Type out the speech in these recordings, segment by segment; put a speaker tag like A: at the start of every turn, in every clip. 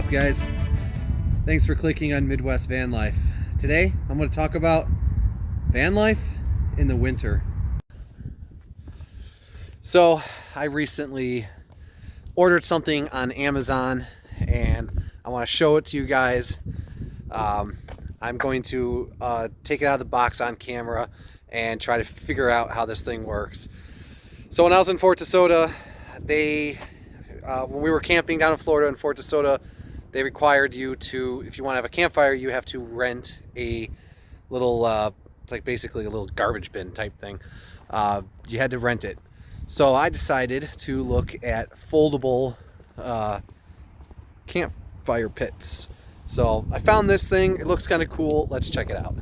A: up, guys? Thanks for clicking on Midwest Van Life. Today I'm going to talk about van life in the winter. So I recently ordered something on Amazon and I want to show it to you guys. I'm going to take it out of the box on camera and try to figure out how this thing works. So when I was in Fort DeSoto, when we were camping down in Florida in Fort DeSoto, they required you to, if you want to have a campfire, you have to rent a little, like basically a little garbage bin type thing. You had to rent it. So I decided to look at foldable campfire pits. So I found this thing. It looks kind of cool. Let's check it out.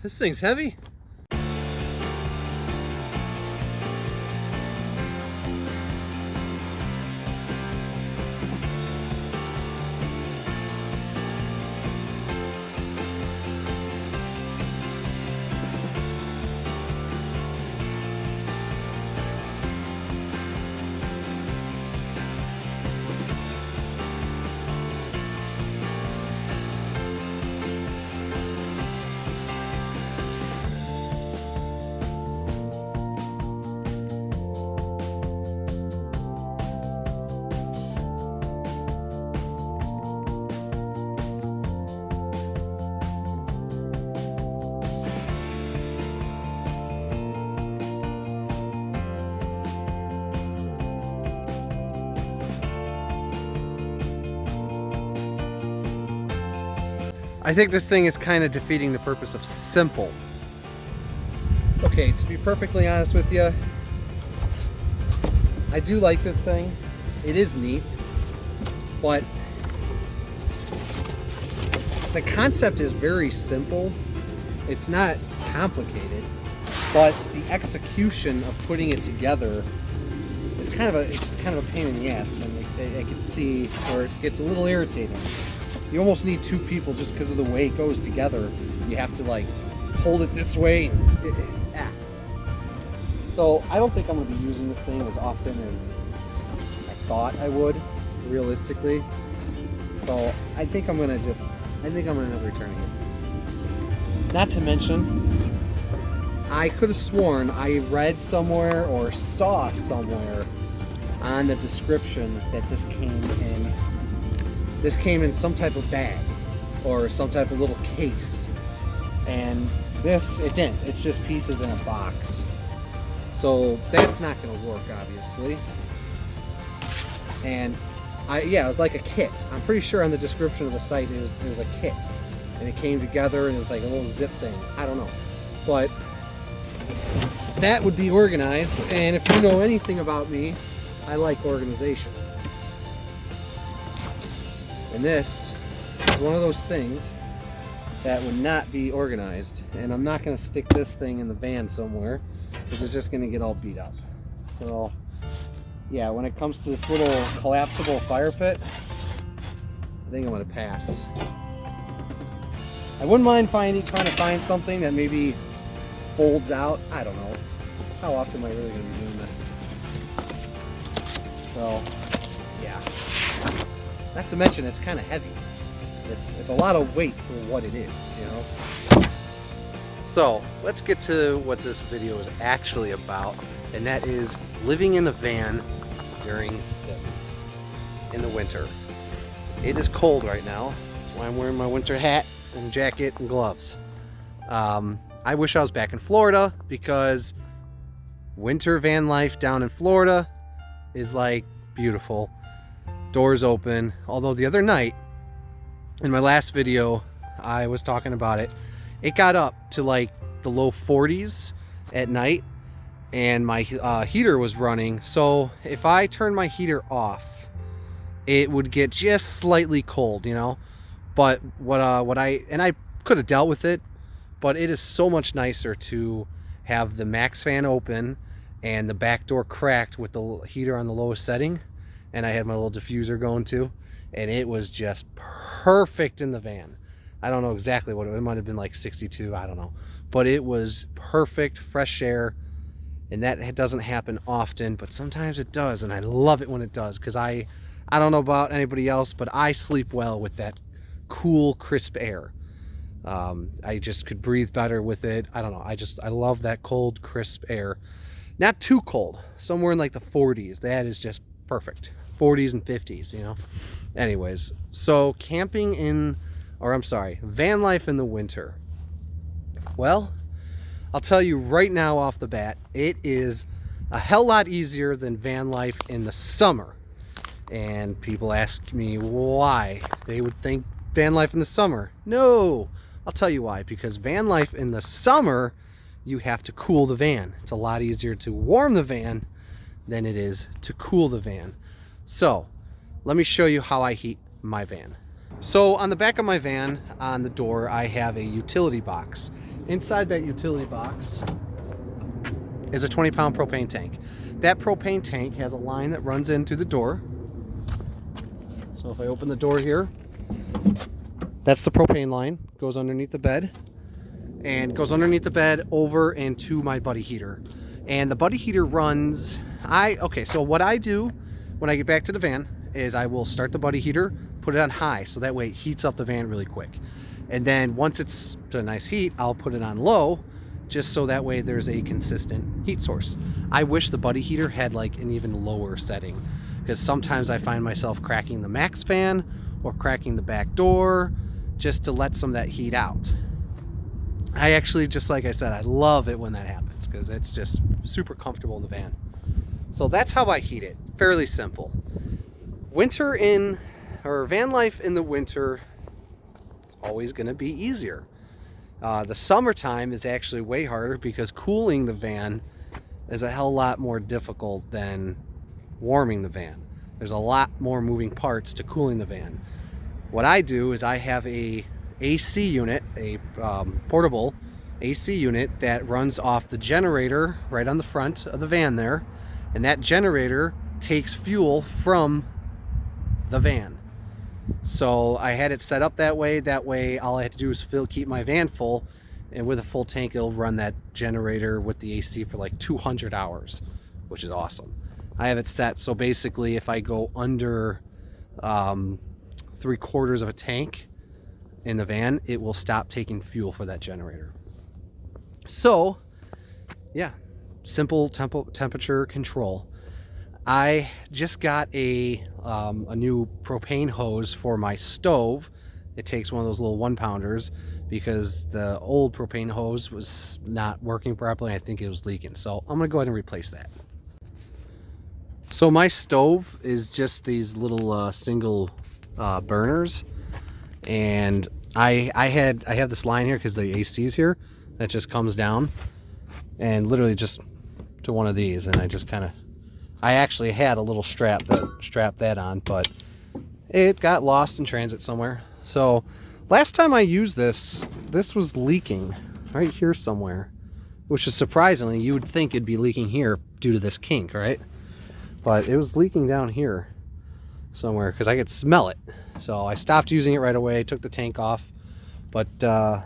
A: This thing's heavy. I think this thing is kind of defeating the purpose of simple. Okay, to be perfectly honest with you, I do like this thing. It is neat, but the concept is very simple. It's not complicated, but the execution of putting it together is it's just kind of a pain in the ass, and I can see where it gets a little irritating. You almost need two people just because of the way it goes together. You have to like hold it this way. So I don't think I'm going to be using this thing as often as I thought I would, realistically. So I think I'm going to end up returning it. Not to mention, I could have sworn I read somewhere or saw somewhere on the description that this came in some type of bag or some type of little case, and it didn't. It's just pieces in a box, so that's not going to work, obviously. And it was like a kit. I'm pretty sure on the description of the site it was a kit, and it came together and it was like a little zip thing. I don't know, but that would be organized, and if you know anything about me, I like organization. And this is one of those things that would not be organized. And I'm not going to stick this thing in the van somewhere because it's just going to get all beat up. So yeah, when it comes to this little collapsible fire pit, I think I'm going to pass. I wouldn't mind trying to find something that maybe folds out. I don't know. How often am I really going to be doing this? So yeah. Not to mention, it's kind of heavy. It's a lot of weight for what it is, you know? So, let's get to what this video is actually about, and that is living in a van during this, in the winter. It is cold right now. That's why I'm wearing my winter hat and jacket and gloves. I wish I was back in Florida, because winter van life down in Florida is like beautiful. Doors open. Although the other night in my last video I was talking about it got up to like the low 40s at night, and my heater was running. So if I turned my heater off, it would get just slightly cold, you know. But I could have dealt with it, but it is so much nicer to have the max fan open and the back door cracked with the heater on the lowest setting. And I had my little diffuser going too, and it was just perfect in the van. I don't know exactly what it might have been, like 62, I don't know, but it was perfect, fresh air, And that doesn't happen often, but sometimes it does, and I love it when it does, because I don't know about anybody else, but I sleep well with that cool, crisp air. I just could breathe better with it. I don't know. I love that cold, crisp air. Not too cold, somewhere in like the 40s. That is just perfect. 40s and 50s, you know. Anyways, so camping in, or I'm sorry, van life in the winter. Well, I'll tell you right now off the bat, it is a hell lot easier than van life in the summer. And people ask me why. They would think van life in the summer. No, I'll tell you why. Because van life in the summer, you have to cool the van. It's a lot easier to warm the van than it is to cool the van. So let me show you how I heat my van. So on the back of my van, on the door, I have a utility box. Inside that utility box is a 20-pound propane tank. That propane tank has a line that runs in through the door. So if I open the door here, that's the propane line, goes underneath the bed, and goes underneath the bed over into my buddy heater. And the buddy heater runs, okay, so what I do when I get back to the van is I will start the buddy heater, put it on high, so that way it heats up the van really quick. And then once it's to a nice heat, I'll put it on low, just so that way there's a consistent heat source. I wish the buddy heater had like an even lower setting, because sometimes I find myself cracking the max fan or cracking the back door just to let some of that heat out. I actually, just like I said, I love it when that happens, because it's just super comfortable in the van. So that's how I heat it. Fairly simple. Winter in, or van life in the winter, it's always going to be easier. The summertime is actually way harder, because cooling the van is a hell lot more difficult than warming the van. There's a lot more moving parts to cooling the van. What I do is I have a AC unit, a portable AC unit that runs off the generator right on the front of the van there, and that generator takes fuel from the van. So I had it set up that way. That way all I had to do is keep my van full, and with a full tank it'll run that generator with the AC for like 200 hours, which is awesome. I have it set so basically if I go under 3/4 of a tank in the van, it will stop taking fuel for that generator. So yeah, simple temperature control. I just got a new propane hose for my stove. It takes one of those little 1-pounders, because the old propane hose was not working properly. I think it was leaking, so I'm gonna go ahead and replace that. So my stove is just these little single burners, and I have this line here because the AC is here that just comes down, and literally just to one of these, and I just kind of, I actually had a little strap that strapped that on, but it got lost in transit somewhere. So last time I used this was leaking right here somewhere, which is surprisingly, you would think it'd be leaking here due to this kink, right? But it was leaking down here somewhere because I could smell it. So I stopped using it right away, took the tank off. But so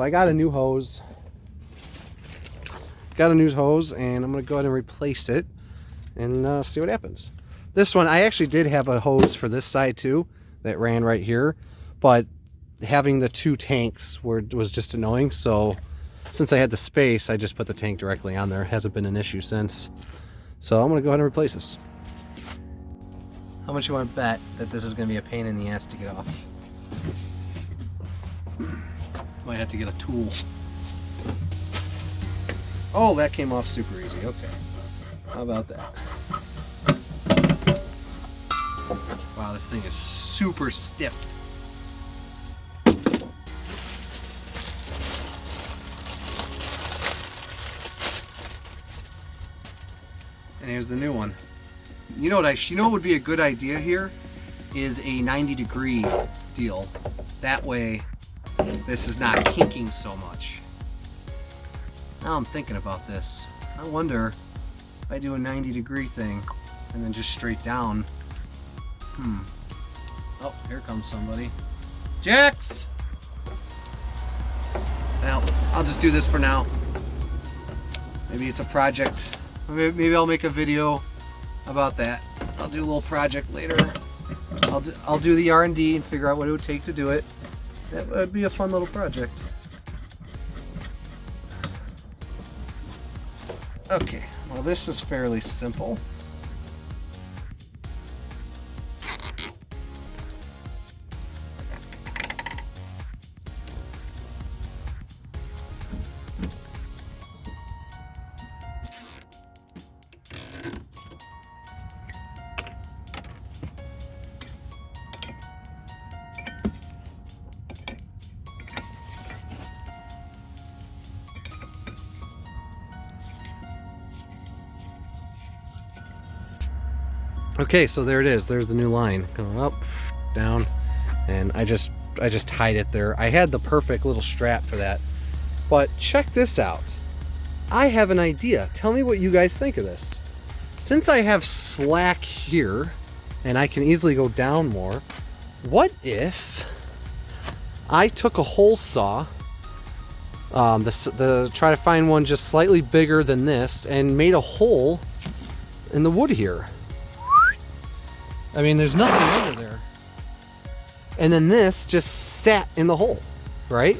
A: I got a new hose. And I'm gonna go ahead and replace it and see what happens. This one, I actually did have a hose for this side too that ran right here, but having the two tanks was just annoying. So since I had the space, I just put the tank directly on there. It hasn't been an issue since. So I'm gonna go ahead and replace this. How much you want to bet that this is gonna be a pain in the ass to get off? Might have to get a tool. Oh, that came off super easy. Okay. How about that? Wow, this thing is super stiff. And here's the new one. You know what would be a good idea here is a 90-degree deal. That way this is not kinking so much. Now I'm thinking about this. I wonder if I do a 90-degree thing and then just straight down. Oh, here comes somebody. Jax! Well, I'll just do this for now. Maybe it's a project. Maybe I'll make a video about that. I'll do a little project later. I'll do the R&D and figure out what it would take to do it. That would be a fun little project. Okay, well this is fairly simple. Okay, so there it is. There's the new line going up, down, and I just tied it there. I had the perfect little strap for that. But check this out. I have an idea. Tell me what you guys think of this. Since I have slack here, and I can easily go down more, what if I took a hole saw, try to find one just slightly bigger than this, and made a hole in the wood here? I mean, there's nothing under there. And then this just sat in the hole, right?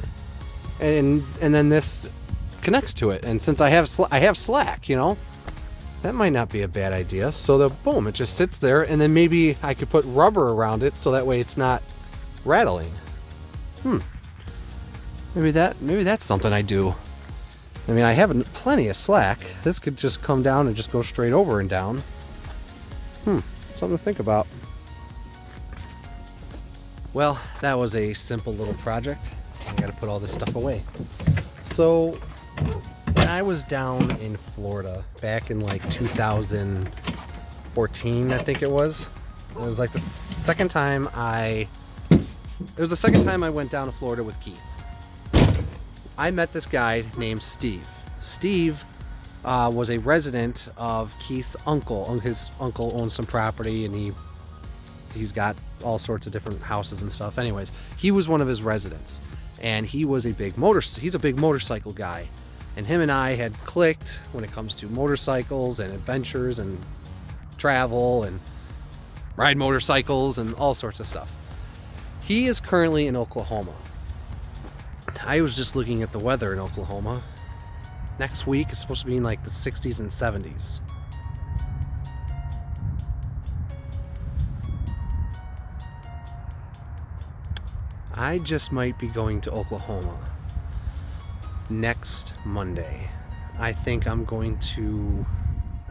A: And then this connects to it. And since I have slack, you know, that might not be a bad idea. So boom, it just sits there, and then maybe I could put rubber around it so that way it's not rattling. Maybe that's something I do. I mean, I have plenty of slack. This could just come down and just go straight over and down. Something to think about. Well, that was a simple little project. I gotta put all this stuff away. So when I was down in Florida back in like 2014, I think it was like the second time I went down to Florida with Keith. I met this guy named Steve. Steve was a resident of Keith's uncle. His uncle owns some property, and he's got all sorts of different houses and stuff. Anyways, he was one of his residents, and he's a big motorcycle guy. And him and I had clicked when it comes to motorcycles and adventures and travel and ride motorcycles and all sorts of stuff. He is currently in Oklahoma. I was just looking at the weather in Oklahoma. Next week is supposed to be in like the 60s and 70s. I just might be going to Oklahoma next Monday. I think I'm going to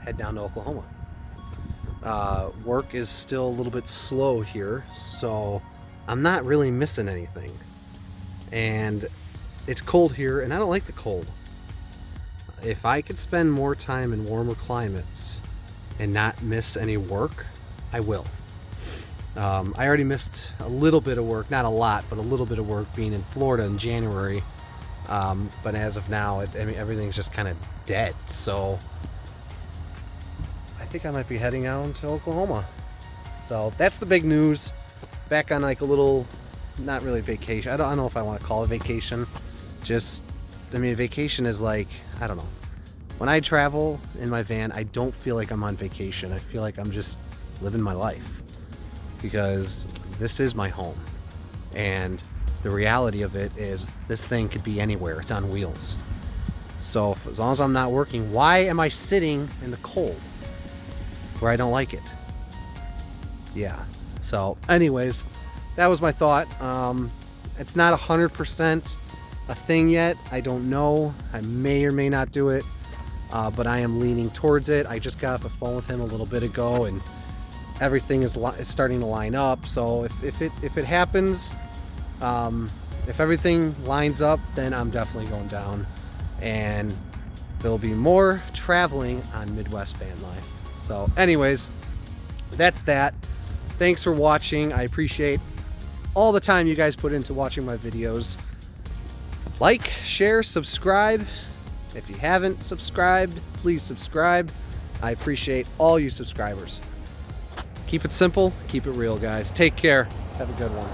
A: head down to Oklahoma. Work is still a little bit slow here, so I'm not really missing anything. And it's cold here, and I don't like the cold. If I could spend more time in warmer climates and not miss any work, I will. I already missed a little bit of work, not a lot, but a little bit of work being in Florida in January. But as of now, I mean, everything's just kind of dead. So I think I might be heading out to Oklahoma. So that's the big news. Back on like a little, not really vacation. I don't know if I want to call it vacation. I mean, vacation is like, I don't know. When I travel in my van, I don't feel like I'm on vacation. I feel like I'm just living my life, because this is my home. And the reality of it is this thing could be anywhere. It's on wheels. So as long as I'm not working, why am I sitting in the cold where I don't like it? Yeah. So anyways, that was my thought. It's not 100% a thing yet. I don't know. I may or may not do it, but I am leaning towards it. I just got off the phone with him a little bit ago, and everything is starting to line up. So if it happens, if everything lines up, then I'm definitely going down, and there'll be more traveling on Midwest Van Life. So anyways, that's that. Thanks for watching. I appreciate all the time you guys put into watching my videos. Like, share, subscribe. If you haven't subscribed, please subscribe. I appreciate all you subscribers. Keep it simple, keep it real, guys. Take care. Have a good one.